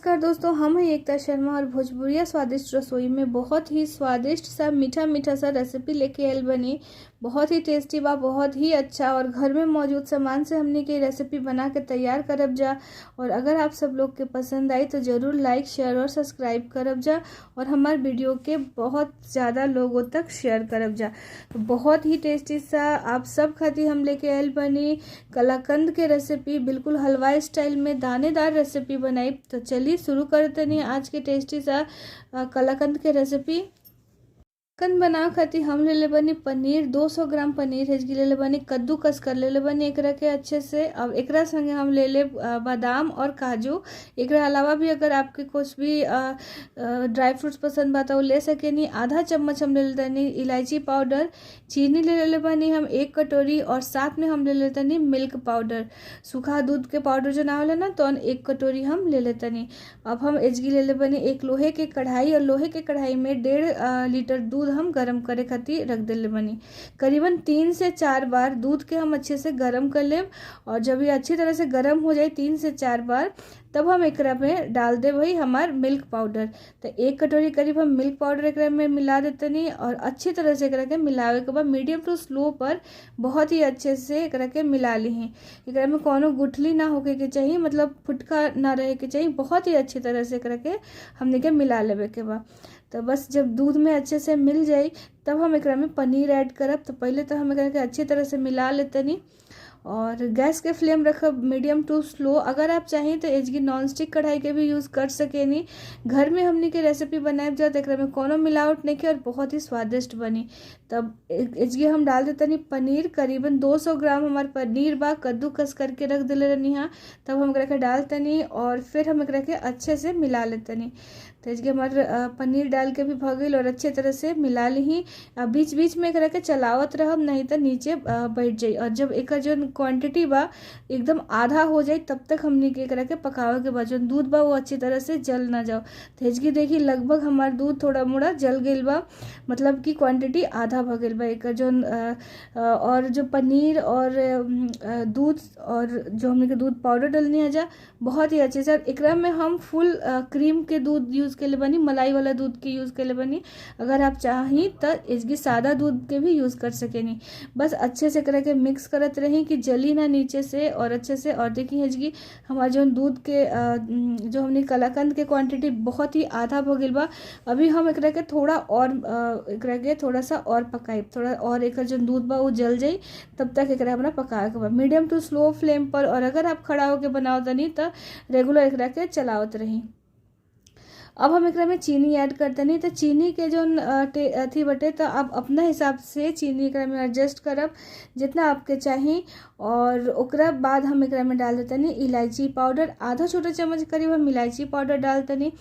नमस्कार दोस्तों, हम हैं एकता शर्मा और भोजपुरिया स्वादिष्ट रसोई में बहुत ही स्वादिष्ट सा मीठा मीठा सा रेसिपी लेके आयल बनी। बहुत ही टेस्टी बा, बहुत ही अच्छा और घर में मौजूद सामान से हमने की रेसिपी बना के तैयार करब जा। और अगर आप सब लोग के पसंद आई तो ज़रूर लाइक शेयर और सब्सक्राइब करब जा और हमारे वीडियो के बहुत ज़्यादा लोगों तक शेयर करब जा। तो बहुत ही टेस्टी सा आप सब खातिर हम लेके आयल बनी कलाकंद के रेसिपी, बिल्कुल हलवा स्टाइल में दानेदार रेसिपी बनाई। तो चलिए शुरू करते नहीं आज के टेस्टी सा कलाकंद के रेसिपी। कलाकंद बनावे खातिर हम ले ले बनी पनीर, 200 ग्राम पनीर हेजगी ले ले बनी, कद्दूकस कर ले ले बनी एकरा के अच्छे से। अब एकरा संगे हम ले ले बादाम और काजू। एकरा अलावा भी अगर आपके कुछ भी ड्राई फ्रूट्स पसंद बा तो ले सके नहीं। आधा चम्मच हम ले लेते नहीं इलायची पाउडर, चीनी ले ले बनी हम 1 कटोरी और साथ में हम ले लेते नहीं मिल्क पाउडर, सूखा दूध के पाउडर जो ना होला ना तो 1 कटोरी हम ले लेते नहीं। अब हम एजगी ले ले बनी एक लोहे के कढ़ाई और लोहे के कढ़ाई में 1.5 लीटर दूध हम गरम करे खातिर रख देले बनी। करीबन 3 से 4 बार दूध के हम अच्छे से गरम कर लेब और जब ये अच्छी तरह से गरम हो जाए 3 से 4 बार तब हम एकरा में डाल दे वही हमार मिल्क पाउडर। तो 1 कटोरी करीब हम मिल्क पाउडर एकरा में मिला देते नहीं और अच्छी तरह से एकरा के मिलावे के बाद मीडियम टू स्लो पर बहुत ही अच्छे से एकरा के मिला ली। एकरा में कोनो गुठली ना होके के चाहिए, मतलब फुटका ना रहे के चाहिए। बहुत ही अच्छी तरह से एकरा के हमने के मिला लेवे के बाद तो बस जब दूध में अच्छे से मिल जाए तब हम एकरा में पनीर ऐड करब। तो पहले तो हम एकरा के अच्छी तरह से मिला लेते नहीं और गैस के फ्लेम रखब मीडियम टू स्लो। अगर आप चाहें तो एजगी नॉन स्टिक कढ़ाई के भी यूज़ कर सके नहीं। घर में हमने के रेसिपी बनाए जाए तो एकरा में कोनो मिलावट नहीं की और बहुत ही स्वादिष्ट बनी। तब एजगी हम डाल देते नहीं पनीर, करीबन 200 ग्राम हमारे पनीर बा कद्दूकस करके रख दिले रहनी हाँ। तब हम एकरा के डालते नहीं और फिर हम एकरा के अच्छे से मिला लेते नहीं। तो इसके हमारे पनीर डाल के भी भगल और अच्छे तरह से मिला ली। बीच बीच में एकरा के चलावत रहब नहीं तो नीचे बैठ जाई। और जब एक जो क्वांटिटी बा एकदम आधा हो जाए तब तक हमने के एकरा के पकावे के बाद जो दूध बा वो अच्छी तरह से जल ना जाओ। तो इसकी देखिए लगभग हमार दूध थोड़ा मोड़ा जल गई बा, मतलब कि क्वांटिटी आधा भगल बा एक जो। और जो पनीर और दूध और जो हमने के दूध पाउडर डलनी है जा बहुत ही अच्छे से। एकरा में हम फुल क्रीम के दूध यूज़ के लिए बनी, मलाई वाला दूध के यूज़ के लिए बनी। अगर आप चाहें तो इसकी सादा दूध के भी यूज़ कर सके नहीं। बस अच्छे से करके मिक्स करत रही कि जली ना नीचे से और अच्छे से। और देखिए इसकी हमारा जो दूध के जो हमने कलाकंद के क्वांटिटी बहुत ही आधा भगिल बा। अभी हम एकरा के थोड़ा और एकरा के थोड़ा सा और पकाई, थोड़ा और एक जो दूध बा वो जल जाई तब तक एकरा हमरा पकाए के बा मीडियम टू स्लो फ्लेम पर। और अगर आप खड़ा होकर बनाओ तनी तो रेगुलर एकरा के चलावत रही। अब हम एकरा में चीनी ऐड करते नहीं। तो चीनी के जो अथी बटे तो आप अपना हिसाब से चीनी एकरा में एडजस्ट करब जितना आपके चाहिए। और ओकरा बाद हम एकरा में डाल देते नहीं इलायची पाउडर, आधा छोटा चम्मच करीब हम इलायची पाउडर डालते नहीं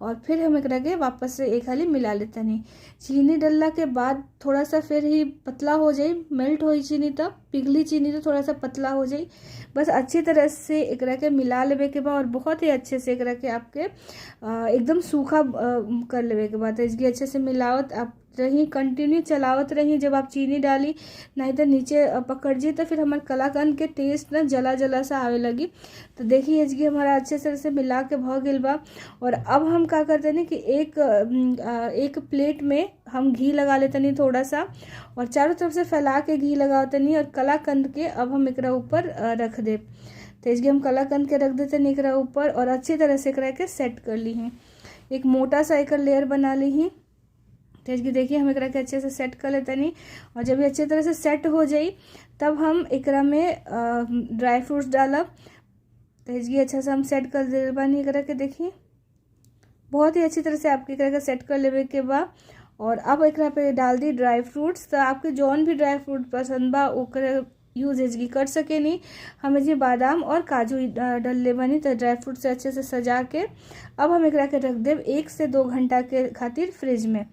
और फिर हम एकरा के वापस से एक हाली मिला लेते नहीं। चीनी डालने के बाद थोड़ा सा फिर ही पतला हो जाए, मेल्ट हो चीनी तब पिघली चीनी तो थोड़ा सा पतला हो जाए। बस अच्छी तरह से एकरा के मिला लेवे के बाद और बहुत ही अच्छे से एकरा के आपके एकदम सूखा कर लेवे के बाद इसकी अच्छे से मिलावत आप रही, कंटिन्यू चलावत रही। जब आप चीनी डाली नहीं तो नीचे पकड़ जी तो फिर हमारे कलाकंद के टेस्ट ना जला जला सा आवे लगी। तो देखिए इसकी हमारा अच्छे से मिला के भ गल बा। और अब हम क्या करते हैं कि एक प्लेट में हम घी लगा लेते नहीं थोड़ा सा और चारों तरफ से फैला के घी लगाते नहीं और कलाकंद के अब हम एकरा ऊपर रख दे। तो इसके हम कलाकंद के रख देते नहीं एकरा ऊपर और अच्छी तरह से एकरा के सेट कर ली हैं। एक मोटा सा एक लेयर बना ली ही। तो इसकी देखिए हम एकरा के अच्छे से सेट कर लेते नहीं और जब ये अच्छी तरह से सेट हो जाए तब हम एकरा में ड्राई फ्रूट्स डालब। तो इसकी अच्छा से हम सेट कर दे बानी एकरा के देखिए बहुत ही अच्छी तरह से आपके एकरा के सेट कर लेवे के बाद। और अब एकरा पे डाल दी ड्राई फ्रूट्स। तो आपके जौन भी ड्राई फ्रूट पसंद बा ओकरा यूज एजगी कर सके नहीं। हम जी बादाम और काजू डल ले बनी तो ड्राई फ्रूट से अच्छे से सजा के अब हम एकरा के रख देव 1 से 2 घंटा के खातिर फ्रिज में।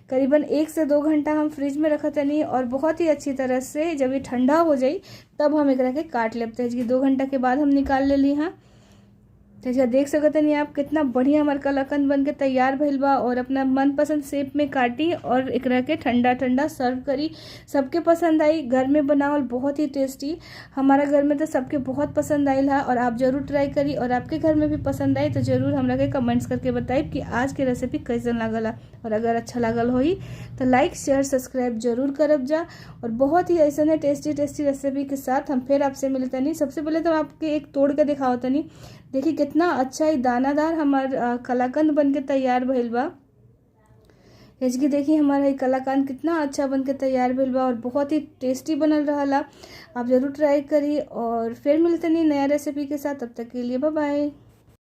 करीबन 1 से 2 घंटा हम फ्रिज में रखते नहीं और बहुत ही अच्छी तरह से जब ये ठंडा हो जाए तब हम एकरा के काट लेते हैं। 2 घंटा के बाद हम निकाल ले ली हाँ। तो देख सकते नहीं आप कितना बढ़िया हमार कलाकंद बन के तैयार भइल बा। और अपना मनपसंद शेप में काटी और एकरा के ठंडा ठंडा सर्व करी। सबके पसंद आई, घर में बनावल बहुत ही टेस्टी। हमारा घर में तो सबके बहुत पसंद आयल है और आप जरूर ट्राई करी। और आपके घर में भी पसंद आई तो जरूर हमरा के कमेंट्स करके बताई कि आज के रेसिपी कैसन लागल। और अगर अच्छा लागल होई तो लाइक शेयर सब्सक्राइब जरूर करब जा। और बहुत ही ऐसा है टेस्टी टेस्टी रेसिपी के साथ हम फिर आपसे मिलते नहीं। सबसे पहले तो आपके एक तोड़ के दिखाओ तनी। देखिए कितना अच्छा ही दानादार हमार कलाकंद बन के तैयार भइल बा। इसकी देखिए हमारा ये कलाकंद कितना अच्छा बन के तैयार भइल बा और बहुत ही टेस्टी बनल रहा। आप जरूर ट्राई करी और फिर मिलते नहीं नया रेसिपी के साथ। तब तक के लिए बाय बाय।